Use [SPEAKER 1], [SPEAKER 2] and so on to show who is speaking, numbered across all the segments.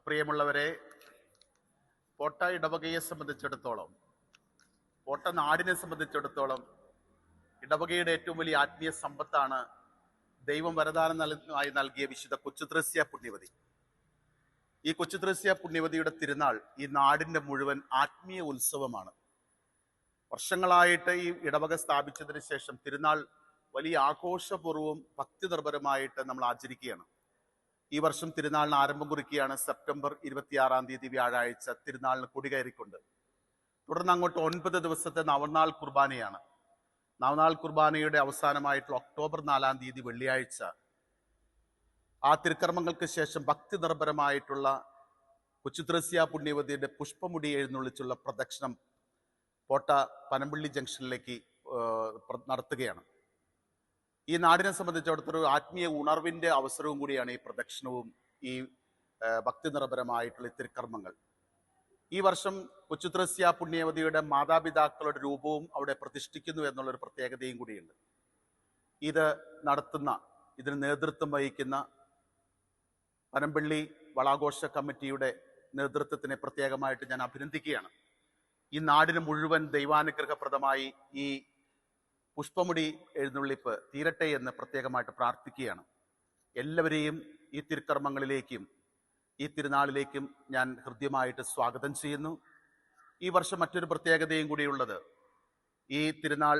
[SPEAKER 1] പ്രിയമുള്ളവരെ, പോട്ട ഇടവകയെ സംബന്ധിച്ചിടത്തോളം, പോട്ട നാടിനെ സംബന്ധിച്ചിടത്തോളം ഇടവകയുടെ ഏറ്റവും വലിയ ആത്മീയ സമ്പത്താണ് ദൈവം വരദാനമായി നൽകിയ വിശുദ്ധ കൊച്ചുത്രേസ്യ പുണ്യവതി. ഈ കൊച്ചുത്രേസ്യ പുണ്യവതിയുടെ തിരുനാൾ ഈ നാടിന്റെ മുഴുവൻ ആത്മീയ ഉത്സവമാണ്. വർഷങ്ങളായിട്ട് ഈ ഇടവക സ്ഥാപിച്ചതിന് ശേഷം തിരുനാൾ വലിയ ആഘോഷപൂർവ്വം ഭക്തിനിർഭരമായിട്ട് നമ്മൾ ആചരിക്കുകയാണ്. ഈ വർഷം തിരുനാളിന് ആരംഭം കുറിക്കുകയാണ്. സെപ്റ്റംബർ 26 വ്യാഴാഴ്ച തിരുനാളിന് കൊടികയറിക്കൊണ്ട് തുടർന്ന് അങ്ങോട്ട് 9 ദിവസത്തെ നവനാൾ കുർബാനയാണ്. നവനാൾ കുർബാനയുടെ അവസാനമായിട്ടുള്ള ഒക്ടോബർ 4 വെള്ളിയാഴ്ച ആ തിരുക്കർമ്മങ്ങൾക്ക് ശേഷം ഭക്തി നിർഭരമായിട്ടുള്ള കൊച്ചുത്രേസ്യ പുണ്യവതിയുടെ പുഷ്പമുടി എഴുന്നള്ളിച്ചുള്ള പ്രദക്ഷിണം പോട്ട പനമ്പള്ളി ജംഗ്ഷനിലേക്ക് നടത്തുകയാണ്. ഈ നാടിനെ സംബന്ധിച്ചിടത്തോളം ആത്മീയ ഉണർവിന്റെ അവസരവും കൂടിയാണ് ഈ പ്രദക്ഷിണവും ഈ ഭക്തി നിർഭരമായിട്ടുള്ള തിരുക്കർമ്മങ്ങൾ. ഈ വർഷം കൊച്ചുത്രേസ്യ പുണ്യവതിയുടെ മാതാപിതാക്കളുടെ രൂപവും അവിടെ പ്രതിഷ്ഠിക്കുന്നു എന്നുള്ളൊരു പ്രത്യേകതയും കൂടിയുണ്ട്. ഇതിന് നേതൃത്വം വഹിക്കുന്ന പനമ്പള്ളി വളാഘോഷ കമ്മിറ്റിയുടെ നേതൃത്വത്തിനെ പ്രത്യേകമായിട്ട് ഞാൻ അഭിനന്ദിക്കുകയാണ്. ഈ നാടിന് മുഴുവൻ ദൈവാനുഗ്രഹപ്രദമായി ഈ പുഷ്പമുടി എഴുന്നള്ളിപ്പ് തീരട്ടെ എന്ന് പ്രത്യേകമായിട്ട് പ്രാർത്ഥിക്കുകയാണ്. എല്ലാവരെയും ഈ തിരുക്കർമ്മങ്ങളിലേക്കും ഈ തിരുനാളിലേക്കും ഞാൻ ഹൃദ്യമായിട്ട് സ്വാഗതം ചെയ്യുന്നു. ഈ വർഷം മറ്റൊരു പ്രത്യേകതയും കൂടിയുള്ളത്, ഈ തിരുനാൾ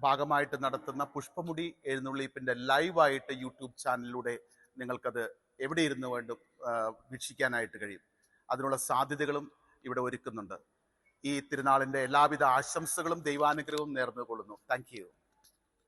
[SPEAKER 1] ഭാഗമായിട്ട് നടത്തുന്ന പുഷ്പമുടി എഴുന്നള്ളിപ്പിന്റെ ലൈവായിട്ട് യൂട്യൂബ് ചാനലിലൂടെ നിങ്ങൾക്കത് എവിടെ ഇരുന്ന് വേണ്ടും വീക്ഷിക്കാനായിട്ട് കഴിയും. അതിനുള്ള സാധ്യതകളും ഇവിടെ ഒരുക്കുന്നുണ്ട്. ഈ തിരുനാളിന്റെ എല്ലാവിധ ആശംസകളും ദൈവാനുഗ്രഹവും നേർന്നുകൊള്ളുന്നു. Thank you.